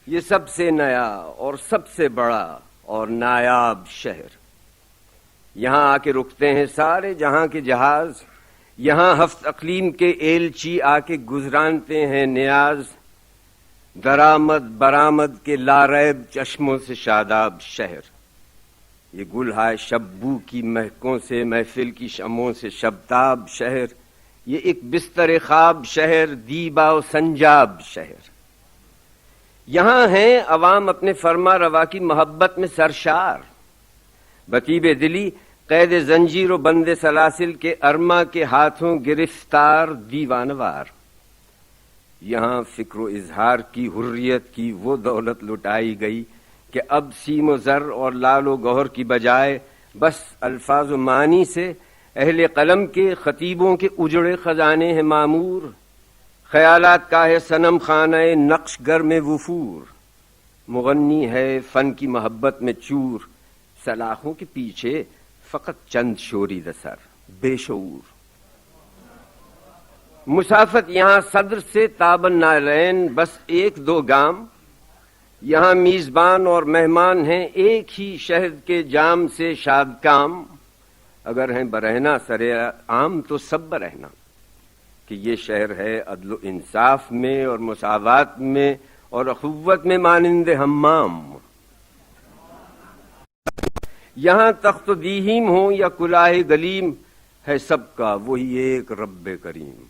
یہ سب سے نیا اور سب سے بڑا اور نایاب شہر، یہاں آ کے رکتے ہیں سارے جہاں کے جہاز، یہاں ہفت اقلیم کے ایلچی آ کے گزرانتے ہیں نیاز، درآمد برآمد کے لاریب چشموں سے شاداب شہر، یہ گلہائے شبو کی مہکوں سے محفل کی شموں سے شبتاب شہر، یہ ایک بستر خواب شہر، دیبا و سنجاب شہر، یہاں ہیں عوام اپنے فرما روا کی محبت میں سرشار، بطیب دلی قید زنجیر و بند سلاسل کے ارما کے ہاتھوں گرفتار دیوانوار، یہاں فکر و اظہار کی حریت کی وہ دولت لٹائی گئی کہ اب سیم و زر اور لال و گوہر کی بجائے بس الفاظ و معنی سے اہل قلم کے خطیبوں کے اجڑے خزانے ہیں معمور، خیالات کا ہے صنم خانہ نقش گر میں وفور، مغنی ہے فن کی محبت میں چور، سلاخوں کے پیچھے فقط چند شوری دسر بے شعور، مسافت یہاں صدر سے تابن نالین بس ایک دو گام، یہاں میزبان اور مہمان ہیں ایک ہی شہد کے جام سے شاد کام، اگر ہیں برہنہ سرے عام تو سب برہنہ، کہ یہ شہر ہے عدل و انصاف میں اور مساوات میں اور اخوت میں مانند حمام، یہاں تخت و دیہیم ہوں یا کلاه گلیم، ہے سب کا وہی ایک رب کریم۔